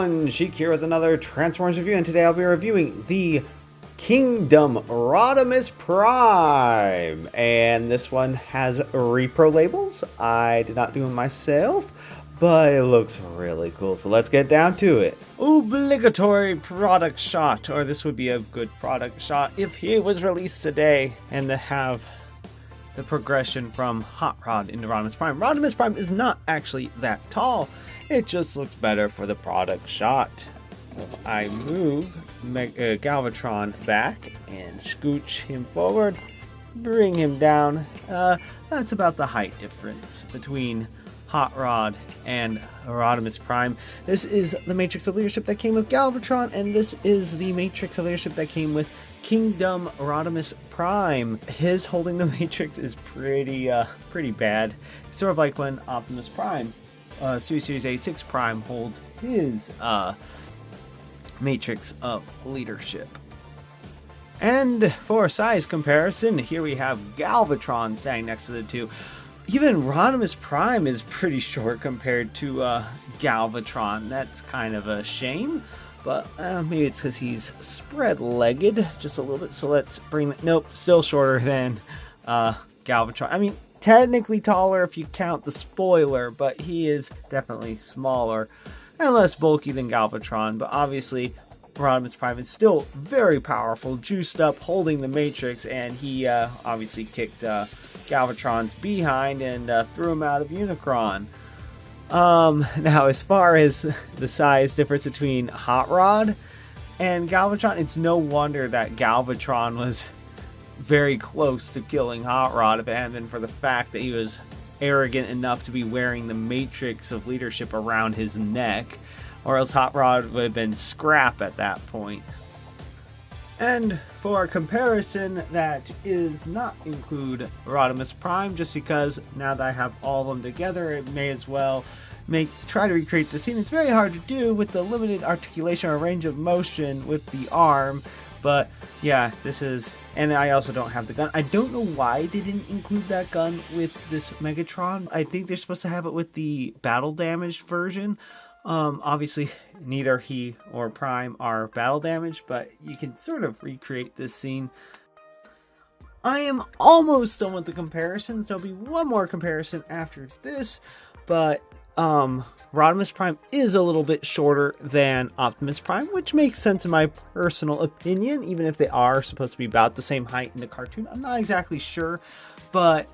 everyone, Sheik here with another Transformers review, and today I'll be reviewing the Kingdom Rodimus Prime. And this one has repro labels. I did not do them myself, but it looks really cool. So let's get down to it. Obligatory product shot, or this would be a good product shot if he was released today, and to have the progression from Hot Rod into Rodimus Prime. Rodimus Prime is not actually that tall. It just looks better for the product shot. So if I move Galvatron back and scooch him forward, bring him down, that's about the height difference between Hot Rod and Rodimus Prime. This is the Matrix of Leadership that came with Galvatron, and this is the Matrix of Leadership that came with Kingdom Rodimus Prime. His holding the Matrix is pretty bad. It's sort of like when Optimus Prime, Series A6 Prime, holds his Matrix of Leadership. And for size comparison, here we have Galvatron standing next to the two. Even Rodimus Prime is pretty short compared to Galvatron. That's kind of a shame, but maybe it's because he's spread-legged just a little bit. So let's bring... Nope, still shorter than Galvatron. I mean, technically taller if you count the spoiler, but he is definitely smaller and less bulky than Galvatron. But obviously, Rodimus Prime is still very powerful, juiced up, holding the Matrix, and he obviously kicked Galvatron's behind and threw him out of Unicron. Now, as far as the size difference between Hot Rod and Galvatron, it's no wonder that Galvatron was very close to killing Hot Rod if it hadn't been for the fact that he was arrogant enough to be wearing the Matrix of Leadership around his neck, or else Hot Rod would have been scrap at that point. And for a comparison that is not include Rodimus Prime, just because now that I have all of them together, it may as well try to recreate the scene. It's very hard to do with the limited articulation or range of motion with the arm, but yeah, this is... And I also don't have the gun. I don't know why they didn't include that gun with this Megatron. I think they're supposed to have it with the battle damaged version. Obviously, neither he or Prime are battle damaged, but you can sort of recreate this scene. I am almost done with the comparisons. There'll be one more comparison after this, but Rodimus Prime is a little bit shorter than Optimus Prime, which makes sense in my personal opinion, even if they are supposed to be about the same height in the cartoon. I'm not exactly sure, but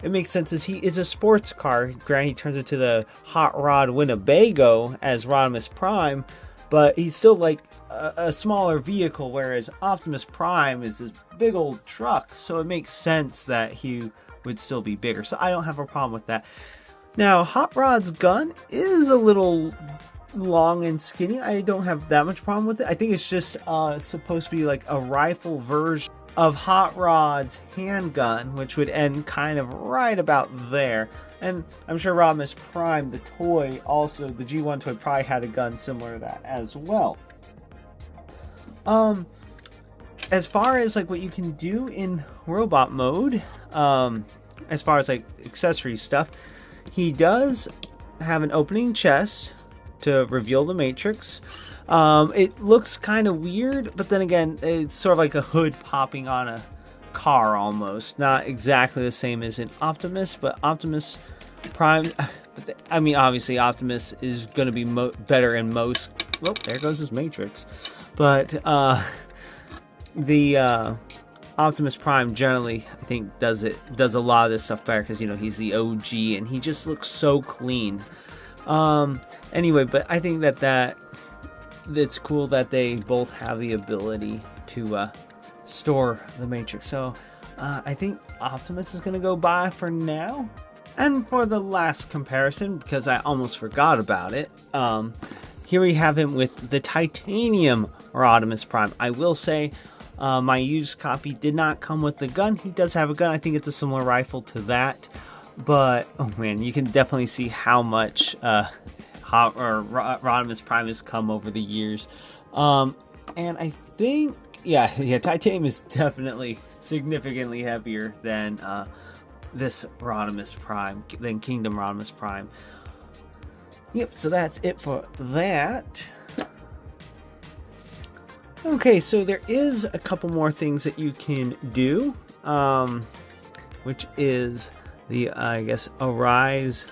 it makes sense as he is a sports car. Granted, he turns into the Hot Rod Winnebago as Rodimus Prime, but he's still like a smaller vehicle, whereas Optimus Prime is this big old truck, so it makes sense that he would still be bigger. So I don't have a problem with that. Now, Hot Rod's gun is a little long and skinny. I don't have that much problem with it. I think it's just supposed to be like a rifle version of Hot Rod's handgun, which would end kind of right about there. And I'm sure Rodimus Prime, the toy, also the G1 toy, probably had a gun similar to that as well. As far as like what you can do in robot mode, as far as like accessory stuff, he does have an opening chest to reveal the Matrix. It looks kind of weird, but then again, it's sort of like a hood popping on a car almost. Not exactly the same as in Optimus, but Optimus Prime... I mean, obviously, Optimus is going to be better in most... Well, there goes his Matrix. But the Optimus Prime generally, I think, does a lot of this stuff better because, you know, he's the OG and he just looks so clean. Anyway, but I think it's cool that they both have the ability to store the Matrix. So I think Optimus is going to go by for now. And for the last comparison, because I almost forgot about it, here we have him with the Titanium Rodimus Prime. I will say my used copy did not come with the gun. He does have a gun. I think it's a similar rifle to that. But, oh man, you can definitely see how much Rodimus Prime has come over the years. And I think, yeah, Titanium is definitely significantly heavier than this Rodimus Prime, than Kingdom Rodimus Prime. Yep, so that's it for that. Okay, so there is a couple more things that you can do, which is the, I guess, Arise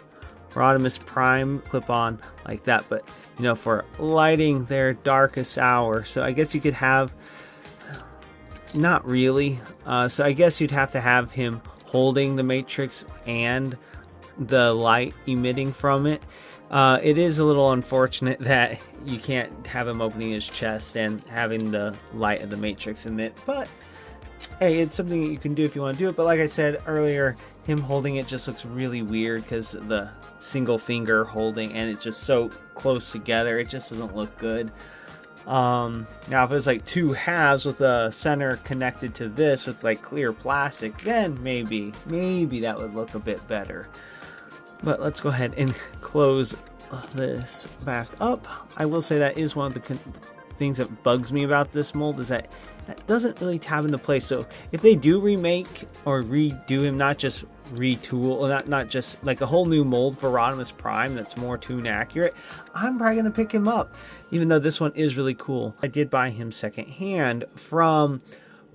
Rodimus Prime clip-on like that, but, you know, for lighting their darkest hour. So I guess you could have, not really, so I guess you'd have to have him holding the matrix and the light emitting from it. It is a little unfortunate that you can't have him opening his chest and having the light of the matrix emit, but hey, it's something that you can do if you want to do it. But like I said earlier, him holding it just looks really weird because the single finger holding, and it's just so close together, it just doesn't look good. Now if it was like two halves with a center connected to this with like clear plastic, then maybe that would look a bit better. But let's go ahead and close this back up. I will say that is one of the things that bugs me about this mold, is that doesn't really tab into place. So if they do remake or redo him, not just retool, not just like a whole new mold for Rodimus Prime that's more tune accurate, I'm probably gonna pick him up, even though this one is really cool. I did buy him secondhand from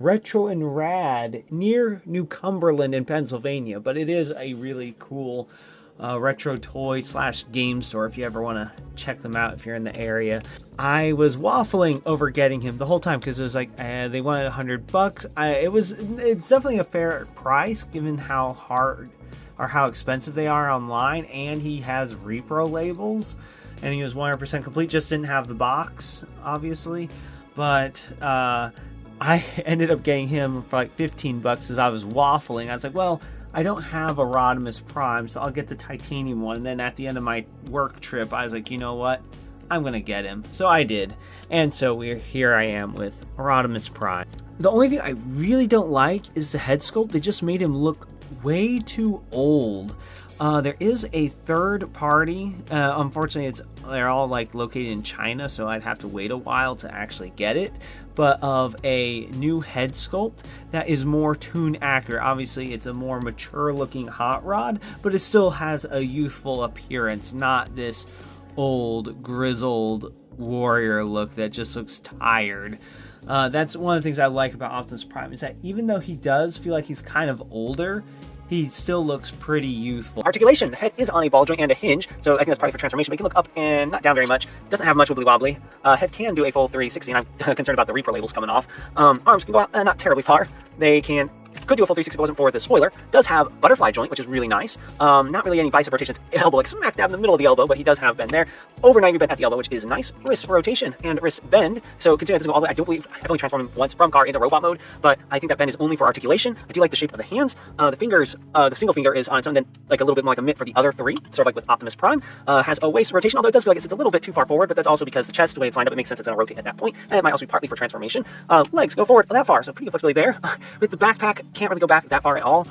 Retro and Rad near New Cumberland in Pennsylvania, but it is a really cool retro toy / game store if you ever want to check them out if you're in the area. I was waffling over getting him the whole time because it was like they wanted $100. It's definitely a fair price given how hard or how expensive they are online, and he has repro labels, and he was 100% complete. Just didn't have the box, obviously, but I ended up getting him for like $15 as I was waffling. I was like, well, I don't have a Rodimus Prime, so I'll get the titanium one. And then at the end of my work trip, I was like, you know what? I'm going to get him. So I did. And so here I am with Rodimus Prime. The only thing I really don't like is the head sculpt. They just made him look way too old. There is a third party. Unfortunately, they're all like located in China, so I'd have to wait a while to actually get it. But of a new head sculpt that is more tune accurate. Obviously, it's a more mature looking hot rod, but it still has a youthful appearance, not this old grizzled warrior look that just looks tired. That's one of the things I like about Optimus Prime, is that even though he does feel like he's kind of older, he still looks pretty youthful. Articulation. The head is on a ball joint and a hinge, so I think that's probably for transformation, but he can look up and not down very much. Doesn't have much wibbly wobbly. Head can do a full 360, and I'm concerned about the repro labels coming off. Arms can go out not terribly far. They could do a full 360 if it wasn't for the spoiler. Does have butterfly joint, which is really nice. Not really any bicep rotations. Elbow like smack dab in the middle of the elbow, but he does have bend there. Over 90 bend at the elbow, which is nice. Wrist rotation and wrist bend. So considering this go all the way, I don't believe I've only transformed him once from car into robot mode, but I think that bend is only for articulation. I do like the shape of the hands. The fingers, the single finger is on its own, then like a little bit more like a mitt for the other three, sort of like with Optimus Prime. Has a waist rotation, although it does feel like it's a little bit too far forward, but that's also because the chest, the way it's lined up, it makes sense it's going to rotate at that point, and it might also be partly for transformation. Legs go forward that far, so pretty good flexibility there. With the backpack, can't really go back that far at all.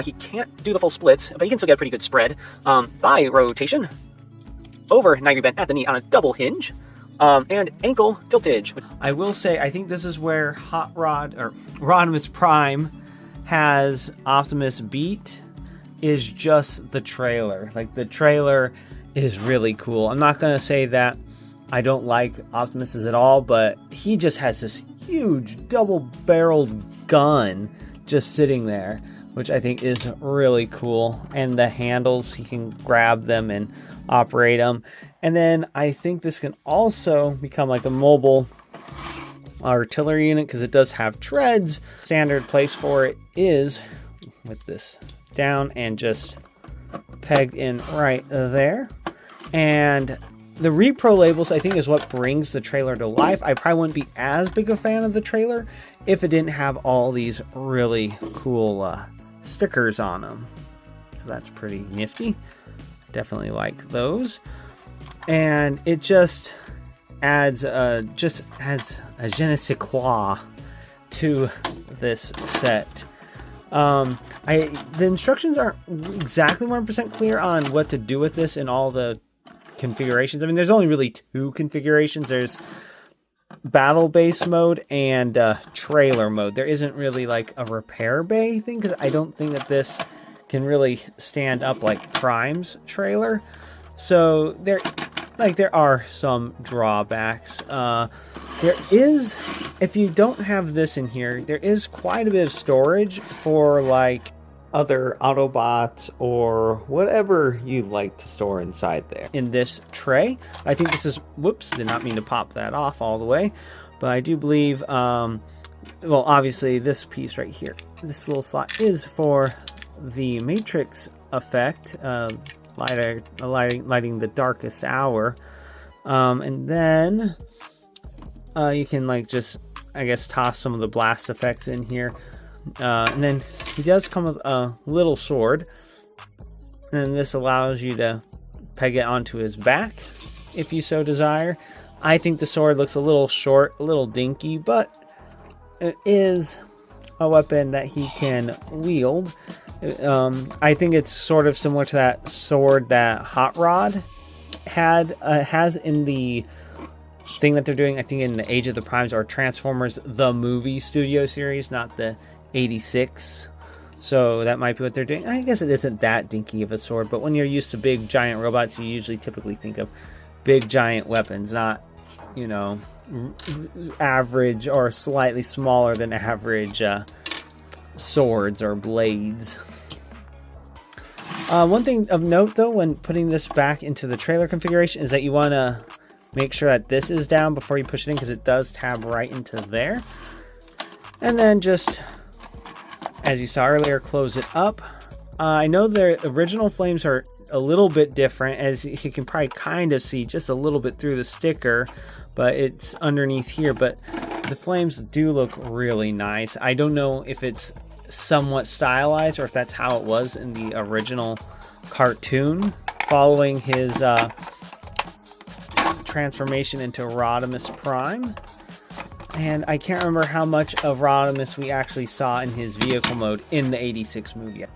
He can't do the full splits, but he can still get a pretty good spread. Thigh rotation, over 90 bent at the knee on a double hinge, and ankle tiltage. I will say, I think this is where Hot Rod, or Rodimus Prime, has Optimus beat, is just the trailer. Like, the trailer is really cool. I'm not going to say that I don't like Optimus's at all, but he just has this huge double-barreled gun just sitting there, which I think is really cool. And the handles, he can grab them and operate them. And then I think this can also become like a mobile artillery unit because it does have treads. Standard place for it is with this down and just pegged in right there. And the repro labels, I think, is what brings the trailer to life. I probably wouldn't be as big a fan of the trailer if it didn't have all these really cool stickers on them. So that's pretty nifty. Definitely like those. And it just adds a je ne sais quoi to this set. The instructions aren't exactly 100% clear on what to do with this in all the configurations. I mean, there's only really two configurations. There's battle base mode and trailer mode. There isn't really like a repair bay thing, because I don't think that this can really stand up like Prime's trailer. So there are some drawbacks. There is, if you don't have this in here, there is quite a bit of storage for like other Autobots or whatever you like to store inside there. In this tray, I think this is, whoops, did not mean to pop that off all the way, but I do believe, well, obviously this piece right here, this little slot is for the Matrix effect, lighting the darkest hour, and then you can like just, I guess, toss some of the blast effects in here. And then he does come with a little sword, and this allows you to peg it onto his back if you so desire. I think the sword looks a little short, a little dinky, but it is a weapon that he can wield. I think it's sort of similar to that sword that Hot Rod has in the thing that they're doing, I think, in the Age of the Primes or Transformers the movie studio series, not the 86. So that might be what they're doing. I guess it isn't that dinky of a sword, but when you're used to big giant robots, you usually typically think of big giant weapons, not, you know, average or slightly smaller than average swords or blades. One thing of note though, when putting this back into the trailer configuration, is that you want to make sure that this is down before you push it in, because it does tab right into there. And then just, as you saw earlier, close it up. I know the original flames are a little bit different, as you can probably kind of see just a little bit through the sticker, but it's underneath here. But the flames do look really nice. I don't know if it's somewhat stylized or if that's how it was in the original cartoon following his transformation into Rodimus Prime. And I can't remember how much of Rodimus we actually saw in his vehicle mode in the 86 movie.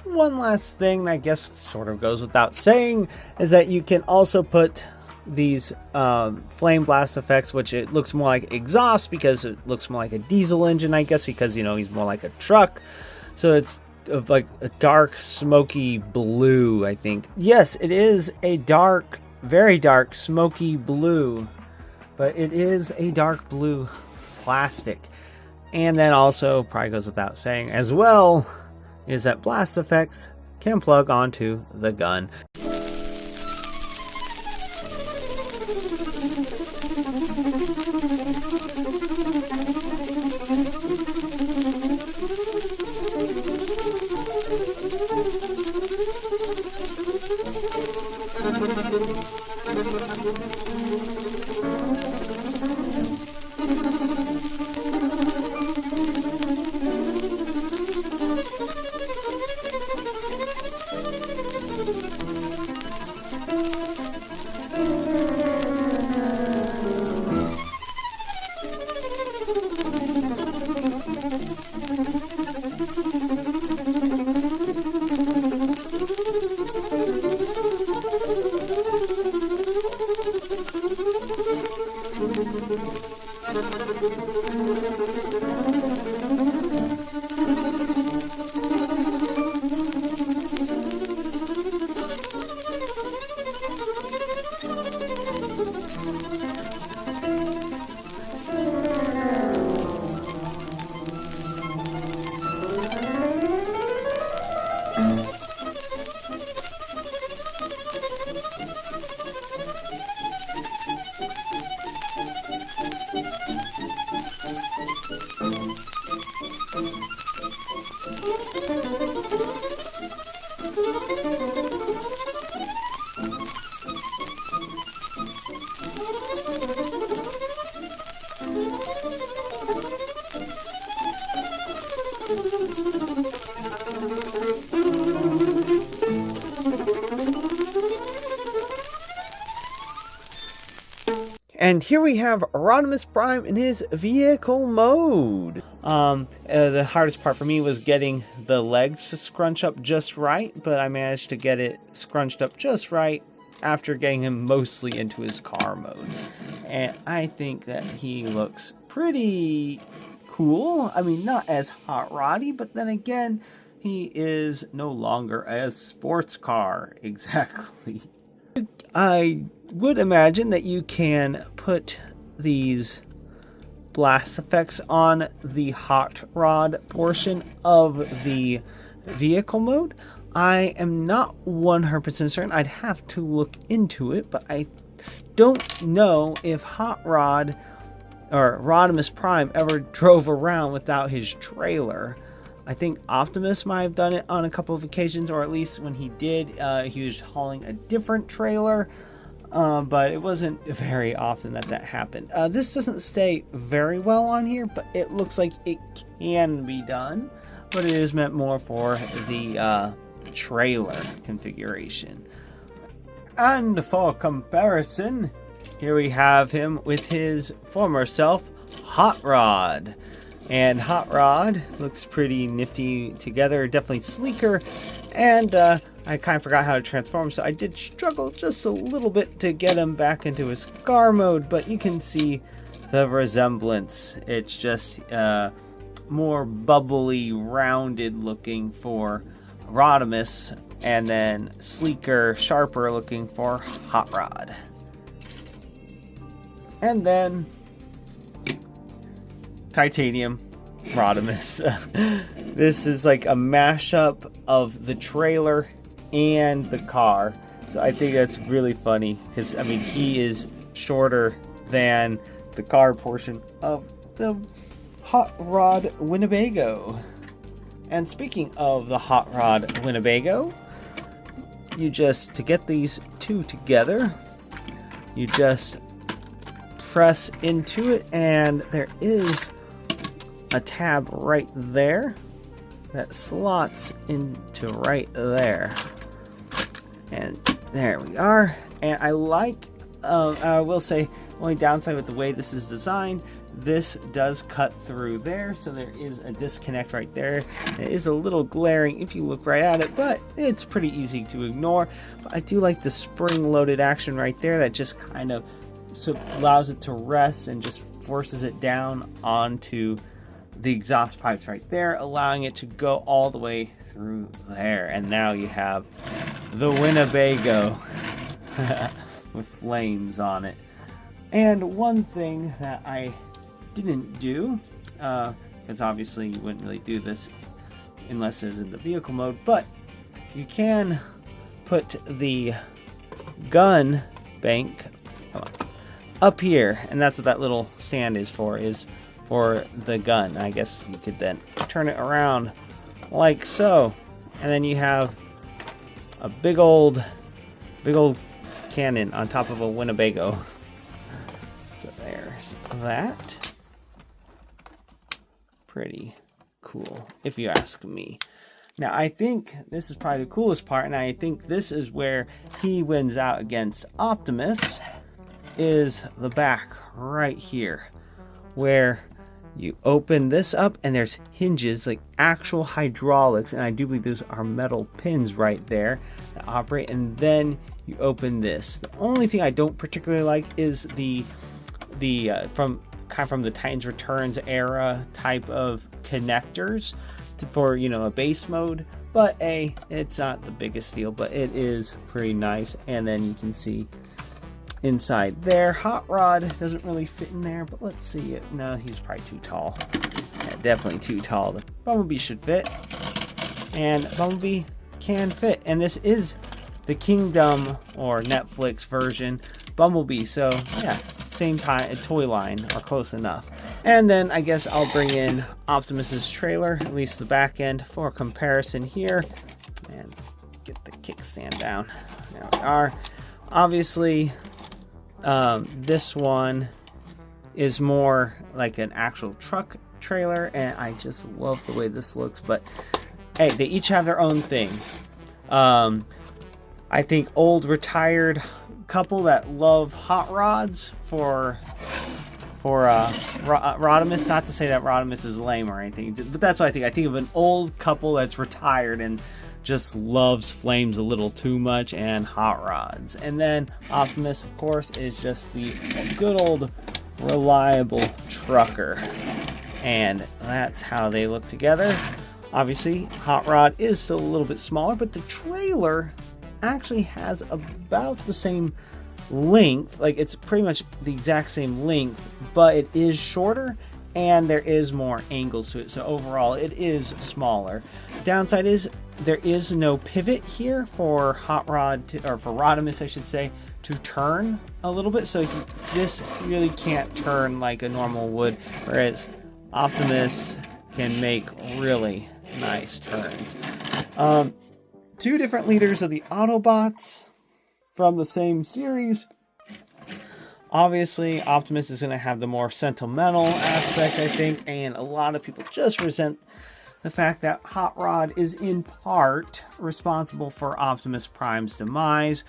One last thing that I guess sort of goes without saying is that you can also put these flame blast effects, which it looks more like exhaust because it looks more like a diesel engine, I guess, because, you know, he's more like a truck. So it's like a dark, smoky blue, I think. Yes, it is a dark, very dark, smoky blue. But it is a dark blue plastic. And then also, probably goes without saying as well, is that blast effects can plug onto the gun. And here we have Rodimus Prime in his vehicle mode. The hardest part for me was getting the legs to scrunch up just right, but I managed to get it scrunched up just right after getting him mostly into his car mode. And I think that he looks pretty cool. I mean, not as hot roddy, but then again, he is no longer a sports car exactly. I would imagine that you can put these blast effects on the hot rod portion of the vehicle mode. I am not 100% certain. I'd have to look into it, but I don't know if Hot Rod or Rodimus Prime ever drove around without his trailer. I think Optimus might have done it on a couple of occasions, or at least when he did, he was hauling a different trailer, but it wasn't very often that happened. This doesn't stay very well on here, but it looks like it can be done, but it is meant more for the trailer configuration. And for comparison, here we have him with his former self, Hot Rod. And Hot Rod looks pretty nifty together, definitely sleeker, and I kind of forgot how to transform, so I did struggle just a little bit to get him back into his car mode, but you can see the resemblance. It's just more bubbly, rounded looking for Rodimus, and then sleeker, sharper looking for Hot Rod. And then Titanium Rodimus. This is like a mashup of the trailer and the car. So I think that's really funny because, I mean, he is shorter than the car portion of the Hot Rod Winnebago. And speaking of the Hot Rod Winnebago, to get these two together, you just press into it, and there is a tab right there that slots into right there, and there we are. And I like, I will say, only downside with the way this is designed, this does cut through there, so there is a disconnect right there. It is a little glaring if you look right at it, but it's pretty easy to ignore. But I do like the spring-loaded action right there that just kind of allows it to rest and just forces it down onto the exhaust pipes right there, allowing it to go all the way through there. And now you have the Winnebago with flames on it. And one thing that I didn't do, because obviously you wouldn't really do this unless it's in the vehicle mode, but you can put the gun bank up here, and that's what that little stand is for the gun. I guess you could then turn it around like so, and then you have a big old cannon on top of a Winnebago. So there's that. Pretty cool, if you ask me. Now, I think this is probably the coolest part, and I think this is where he wins out against Optimus, is the back right here, where you open this up and there's hinges, like actual hydraulics, and I do believe those are metal pins right there that operate, and then you open this. The only thing I don't particularly like is the from the Titans Returns era type of connectors for, you know, a base mode, but it's not the biggest deal, but it is pretty nice. And then you can see inside there, Hot Rod doesn't really fit in there, but let's see it. No, he's probably too tall. Yeah, definitely too tall. The Bumblebee should fit, and Bumblebee can fit, and this is the Kingdom or Netflix version Bumblebee, so yeah, same time, toy line, or close enough. And then I guess I'll bring in Optimus's trailer, at least the back end, for comparison here, and get the kickstand down. There we are. Obviously, this one is more like an actual truck trailer, and I just love the way this looks. But hey, they each have their own thing. I think old retired couple that love hot rods for Rodimus. Not to say that Rodimus is lame or anything, but that's what I think. I think of an old couple that's retired and just loves flames a little too much and hot rods. And then Optimus, of course, is just the good old reliable trucker, and that's how they look together. Obviously, Hot Rod is still a little bit smaller, but the trailer actually has about the same length. Like, it's pretty much the exact same length, but it is shorter and there is more angles to it. So overall, it is smaller. Downside is there is no pivot here for Hot Rod or for Rodimus, I should say, to turn a little bit. So this really can't turn like a normal would, whereas Optimus can make really nice turns. Two different leaders of the Autobots from the same series. Obviously, Optimus is going to have the more sentimental aspect, I think, and a lot of people just resent the fact that Hot Rod is in part responsible for Optimus Prime's demise.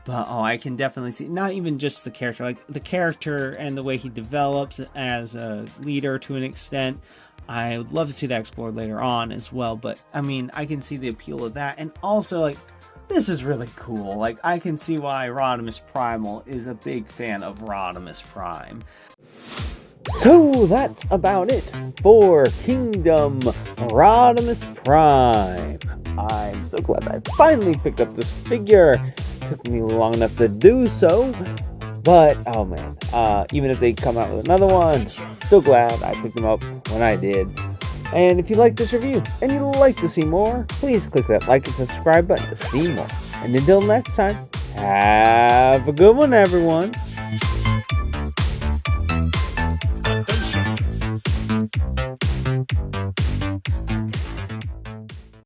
But I can definitely see, not even just the character, like the character and the way he develops as a leader to an extent. I would love to see that explored later on as well. But I mean, I can see the appeal of that, and also like, this is really cool. Like, I can see why Rodimus Primal is a big fan of Rodimus Prime. So that's about it for Kingdom Rodimus Prime. I'm so glad I finally picked up this figure. Took me long enough to do so, but oh man, even if they come out with another one, still glad I picked them up when I did. And if you like this review and you'd like to see more, please click that like and subscribe button to see more. And until next time, have a good one, everyone.